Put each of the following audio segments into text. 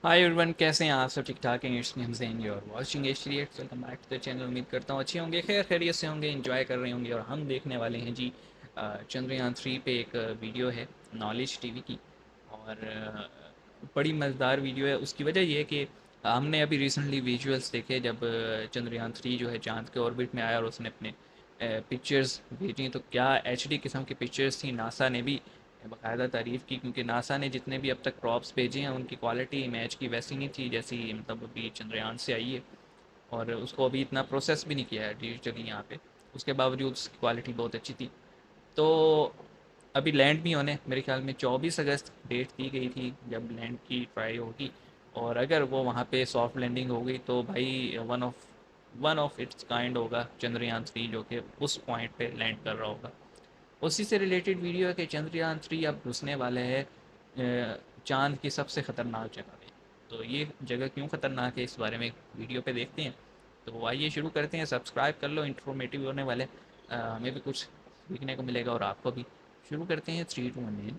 Hi everyone, कैसे हैं आप सब? ठीक ठाक हैं? It's me Hamzain, you are watching H welcome back to the channel. उम्मीद करता हूँ अच्छे होंगे, खैर खैरियत से होंगे, एंजॉय कर रहे होंगे। और हम देखने वाले हैं जी चंद्रयान 3 पे एक वीडियो है नॉलेज टीवी की। और बड़ी मज़ेदार वीडियो है। उसकी वजह ये है कि हमने अभी रिसेंटली विजुअल्स देखे जब चंद्रयान 3 जो है चाँद के ऑर्बिट में आया और उसने अपने पिक्चर्स भेजी, तो क्या एचडी किस्म की पिक्चर्स थी। नासा ने भी बाकायदा तारीफ़ की, क्योंकि नासा ने जितने भी अब तक प्रॉप्स भेजे हैं उनकी क्वालिटी इमेज की वैसी नहीं थी जैसी मतलब अभी चंद्रयान से आई है। और उसको अभी इतना प्रोसेस भी नहीं किया है डिजिटली यहाँ पे, उसके बावजूद उसकी क्वालिटी बहुत अच्छी थी। तो अभी लैंड भी होने, मेरे ख्याल में 24 अगस्त डेट दी गई थी जब लैंड की ट्राई होगी। और अगर वो वहाँ पे सॉफ्ट लैंडिंग हो गई तो भाई वन ऑफ इट्स काइंड होगा चंद्रयान 3, जो कि उस पॉइंट पे लैंड कर रहा होगा। उसी से रिलेटेड वीडियो है कि चंद्रयान 3 अब घुसने वाले हैं चाँद की सबसे ख़तरनाक जगह पे। तो ये जगह क्यों ख़तरनाक है, इस बारे में वीडियो पे देखते हैं। तो आइए शुरू करते हैं। सब्सक्राइब कर लो, इन्फॉर्मेटिव होने वाले, हमें भी कुछ सीखने को मिलेगा और आपको भी। शुरू करते हैं 3, 2, 1।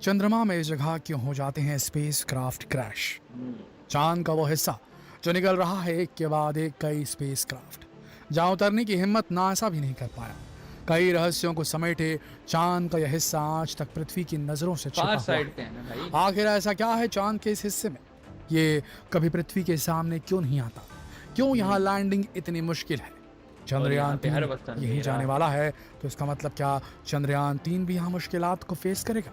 चंद्रमा में इस जगह क्यों हो जाते हैं स्पेस क्राफ्ट क्रैश। चांद का वो हिस्सा जो निकल रहा है एक के बाद एक कई स्पेस क्राफ्ट, जहां उतरने की हिम्मत नासा भी नहीं कर पाया। कई रहस्यों को समेटे चांद का यह हिस्सा आज तक पृथ्वी की नजरों से छिपा फार हुआ साइड है। पे है ना भाई। आखिर ऐसा क्या है चांद के इस हिस्से में? ये कभी पृथ्वी के सामने क्यों नहीं आता? क्यों यहाँ लैंडिंग इतनी मुश्किल है? और यहाँ चंद्रयान पे हर 3 वक्त यही अंधेरा। जाने वाला है, तो इसका मतलब क्या चंद्रयान 3 भी यहाँ मुश्किलात को फेस करेगा?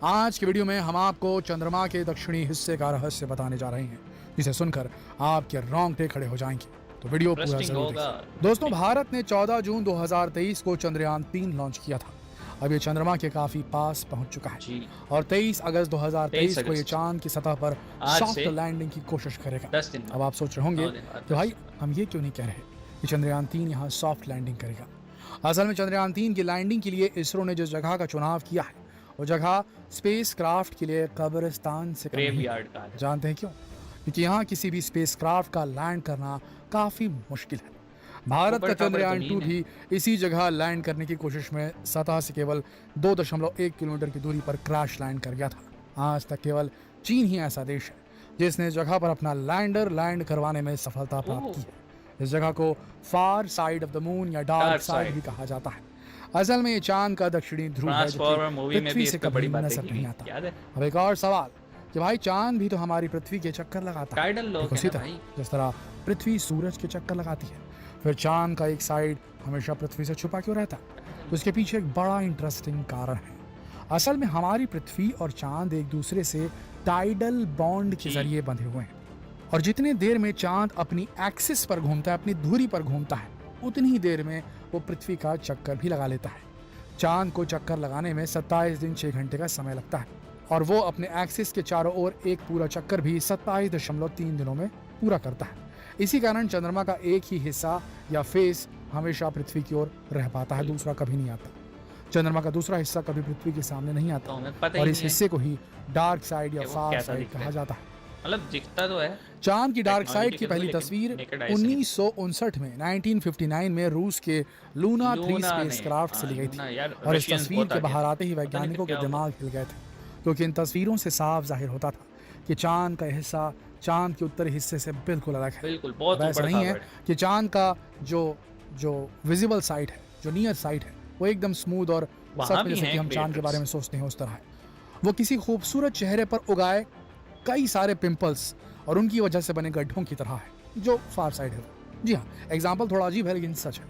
आज की वीडियो में हम आपको चंद्रमा के दक्षिणी हिस्से का रहस्य बताने जा रहे हैं, जिसे सुनकर आपके रोंगटे खड़े हो जाएंगे। तो वीडियो पूरा इंटरेस्टिंग जरूर होगा। देखिए। दोस्तों, भारत ने 14 जून 2023 को चंद्रयान 3 लॉन्च किया था। अब ये चंद्रमा के काफी पास पहुंच चुका है जी। और 23 अगस्त 2023 को ये 23 अगस्त चांद की सतह पर आज सॉफ्ट से लैंडिंग की कोशिश करेगा। 10 दिन अब बाद, आप सोच रहे होंगे 9 दिन बाद, कि 10 भाई दिन बाद। हम ये क्यों नहीं कह रहे कि चंद्रयान 3 यहाँ सॉफ्ट लैंडिंग करेगा। असल में चंद्रयान 3 की लैंडिंग के लिए इसरो ने जिस जगह का चुनाव किया है, वो जगह स्पेस क्राफ्ट के लिए कब्रिस्तान से कम ग्रेव नहीं यार्ड है। का है। जानते हैं क्यों? क्योंकि यहाँ किसी भी स्पेस क्राफ्ट का लैंड करना काफी मुश्किल है। भारत का ऊबड़ खाबड़ चंद्रयान 2 ज़मीन है। भी इसी जगह लैंड करने की कोशिश में सतह से केवल 2.1 किलोमीटर की दूरी पर क्रैश लैंड कर गया था। आज तक केवल चीन ही ऐसा देश है जिसने इस जगह पर अपना लैंडर लैंड करवाने में सफलता प्राप्त ओह, की है। इस जगह को फार साइड ऑफ द मून या डार्क डार्क साइड साइड। भी कहा जाता है। असल में ये चांद का दक्षिणी ध्रुव है जो कि ट्रांसफॉर्मर मूवी में पृथ्वी भी इस से पे कभी बड़ी बातें नजर की नहीं गई, आता। याद है? अब एक और सवाल कि भाई चांद भी तो हमारी पृथ्वी के चक्कर लगाता है, टाइडल ठीक लोग है उसी ना तरह भाई। जिस तरह पृथ्वी सूरज के चक्कर लगाती है। फिर चांद का एक साइड हमेशा पृथ्वी से छुपा क्यों रहता है? तो इसके पीछे एक बड़ा इंटरेस्टिंग कारण है। असल में हमारी पृथ्वी और चांद एक दूसरे से टाइडल बॉन्ड के जी। जरिए बंधे हुए हैं, और जितनी देर में चांद अपनी एक्सिस पर घूमता है, अपनी धुरी पर घूमता है, उतनी ही देर में वो पृथ्वी का चक्कर भी लगा लेता है। चांद को चक्कर लगाने में 27 दिन 6 घंटे का समय लगता है, और वो अपने एक्सिस के चारों ओर एक पूरा चक्कर भी 27.3 दिनों में पूरा करता है। इसी कारण चंद्रमा का एक ही हिस्सा या फेस हमेशा पृथ्वी की ओर रह पाता है, दूसरा कभी नहीं आता। चंद्रमा का दूसरा हिस्सा कभी पृथ्वी के सामने नहीं तो आता, हमें पता और ही इस नहीं है हिस्से को ही डार्क साइड या कि वो फार कैसा साइड दिखता कहा है। जाता है। मतलब दिखता तो है चांद की डार्क साइड टेक्नोलॉजी की के थ्रू, पहली लेकिन तस्वीर नेकेड आई से नहीं। 1959 में 1959 में रूस के लूना 3 लूना ने, स्पेसक्राफ्ट से ली गई लूना थी। यार, और इस रशियंस तस्वीर बहुत के आगे बाहर थे, आते ही पता नहीं फिर वैज्ञानिकों के क्या हुआ। दिमाग हिल गए थे, क्योंकि इन तस्वीरों से साफ जाहिर होता था कि चांद का हिस्सा चांद के उत्तरी हिस्से से बिल्कुल अलग है। बिल्कुल, अब बहुत ऐसा ऊबड़ नहीं है खाबड़। कि चांद का जो जो विजिबल साइड है, जो नियर साइड है, वो एकदम स्मूथ और वहाँ सच में भी जैसे हैं कि हम चांद के बारे में क्रिएटर्स। सोचते हैं उस तरह है। वो किसी खूबसूरत चेहरे पर उगाए कई सारे पिंपल्स और उनकी वजह से बने गड्ढों की तरह है, जो फार साइड है। जी हाँ, एग्जाम्पल थोड़ा अजीब है लेकिन सच है।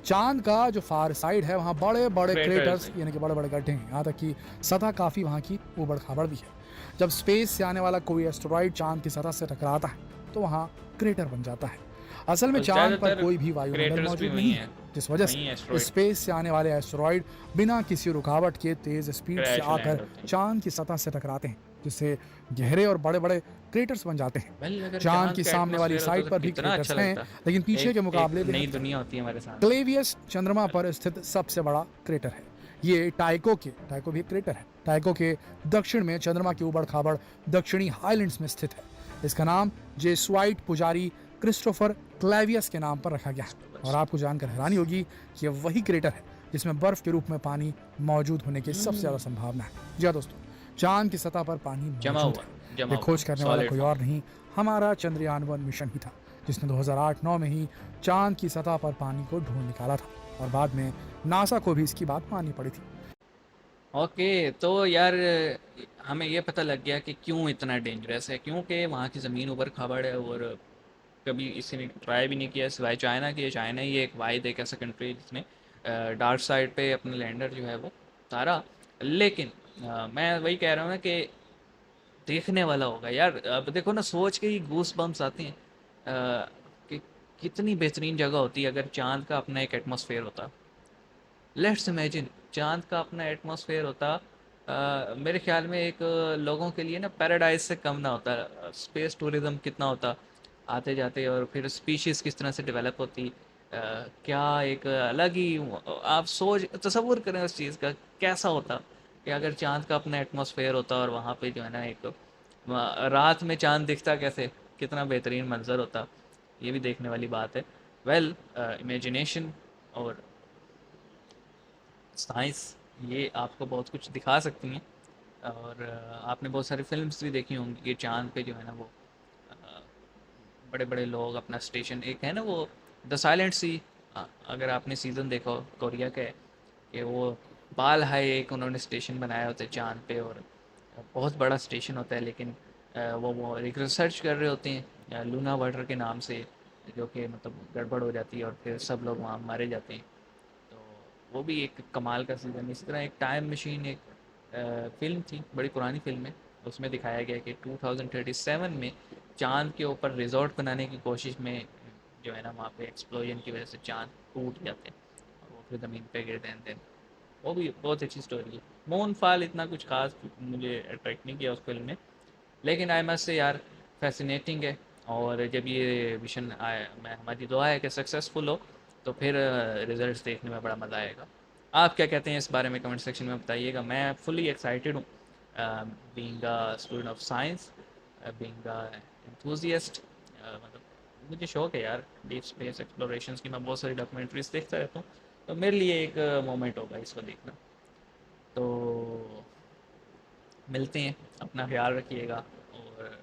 चांद का जो फार साइड है वहाँ बड़े बड़े क्रेटर्स क्रेटर्स हैं। यानी कि बड़े बड़े गड्ढे हैं, यहाँ तक कि सतह काफ़ी वहाँ की ऊबड़ खाबड़ भी है। जब स्पेस से आने वाला कोई एस्टेरॉइड चांद की सतह से टकराता है तो वहाँ क्रेटर बन जाता है। असल में और चांद पर ज़्यादातर कोई भी वायुमंडल क्रेटर्स भी मौजूद वही नहीं हैं, है, जिस वजह वही से एस्ट्रॉइड स्पेस से आने वाले एस्टेरॉइड बिना किसी रुकावट के तेज स्पीड से क्रैश लैंड आकर होते हैं। चांद की सतह से टकराते हैं, जिससे गहरे और बड़े बड़े क्रेटर्स बन जाते हैं। वेल, अगर चांद की का सामने वाली एटमॉस्फेयर होता साइड तो पर भी कितना क्रेटर्स अच्छा हैं, लगता। लेकिन पीछे के एक मुकाबले नई बेहद कम। दुनिया होती है हमारे सामने। क्लेवियस चंद्रमा पर स्थित सबसे बड़ा क्रेटर है। ये टाइको भी एक क्रेटर है। टाइको के दक्षिण में चंद्रमा की ऊबड़ खाबड़ दक्षिणी हाईलैंड्स में स्थित है। इसका नाम जेसुआइट पुजारी क्रिस्टोफर क्लेवियस के नाम पर रखा गया है। और आपको जानकर हैरानी होगी कि यह वही क्रेटर है जिसमें बर्फ के रूप में पानी मौजूद होने की सबसे ज्यादा संभावना है। जी हाँ दोस्तों, चांद की सतह पर पानी जमा मौजूद हुआ है, जमा ये हुआ खोज करने वाला सॉलिड कोई फॉर्म। और नहीं, हमारा चंद्रयान-1 मिशन ही था, जिसने 2008-9 में ही चाँद की सतह पर पानी को ढूँढ निकाला था और बाद में नासा को भी इसकी बात माननी पड़ी थी। ओके, तो यार हमें ये पता लग गया कि क्यों इतना डेंजरस है, क्योंकि वहाँ की ज़मीन ऊबड़ खाबड़ है और कभी किसी ने ट्राई भी नहीं किया सिवाय चाइना के। चाइना ही एक वाहिद एक ऐसा कंट्री जिसने डार्क साइड पे अपना लैंडर जो है वो उतारा। लेकिन मैं वही कह रहा हूँ ना कि देखने वाला होगा यार। अब देखो ना, सोच के ही गूस बम्स आते हैं कि कितनी बेहतरीन जगह होती है अगर चांद का अपना एक एटमॉस्फेयर होता। लेट्स इमेजिन चांद का अपना एटमॉस्फेयर होता। मेरे ख्याल में एक लोगों के लिए ना पैराडाइज से कम ना होता। स्पेस टूरिज्म कितना होता आते जाते, और फिर स्पीशीज़ किस तरह से डेवलप होती। क्या एक अलग ही आप सोच तसव्वुर करें उस चीज़ का कैसा होता कि अगर चांद का अपना एटमॉस्फेयर होता और वहाँ पे जो है ना एक रात में चांद दिखता कैसे, कितना बेहतरीन मंजर होता। ये भी देखने वाली बात है। वेल, इमेजिनेशन और साइंस ये आपको बहुत कुछ दिखा सकती हैं। और आपने बहुत सारी फिल्म्स भी देखी होंगी कि चांद पे जो है ना वो बड़े बड़े लोग अपना स्टेशन, एक है ना वो द साइलेंट सी, अगर आपने सीज़न देखा हो कोरिया का है, कि वो बाल हाई एक उन्होंने स्टेशन बनाया होता है चांद पे, और बहुत बड़ा स्टेशन होता है। लेकिन वो एक रिसर्च कर रहे होते हैं लूना वाटर के नाम से, जो कि मतलब गड़बड़ हो जाती है और फिर सब लोग वहाँ मारे जाते हैं। तो वो भी एक कमाल का सीज़न है। इसी तरह एक टाइम मशीन एक फ़िल्म थी, बड़ी पुरानी फ़िल्म है। उसमें दिखाया गया कि 2037 में चाँद के ऊपर रिज़ॉर्ट बनाने की कोशिश में जो है ना वहाँ पे एक्सप्लोजन की वज़ह से चाँद टूट जाते हैं और वो फिर ज़मीन पे गिरते हैं। देन वो भी बहुत अच्छी स्टोरी है। मूनफॉल इतना कुछ ख़ास मुझे अट्रैक्ट नहीं किया उस फ़िल्म में, लेकिन आई मस्ट से यार फैसिनेटिंग है। और जब ये मिशन आए, मैं हमारी दुआ है कि सक्सेसफुल हो, तो फिर रिजल्ट्स देखने में बड़ा मज़ा आएगा। आप क्या कहते हैं इस बारे में कमेंट सेक्शन में बताइएगा। मैं फुली एक्साइटेड हूँ being a student of science, being a enthusiast. मतलब मुझे शौक है यार डीप स्पेस एक्सप्लोरेशंस की। मैं बहुत सारी डॉक्यूमेंट्रीज देखता रहता हूँ, तो मेरे लिए एक मोमेंट होगा इसको देखना। तो मिलते हैं, अपना ख्याल रखिएगा और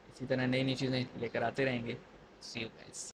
इसी तरह नई नई चीज़ें लेकर आते रहेंगे। सी यू गाइस।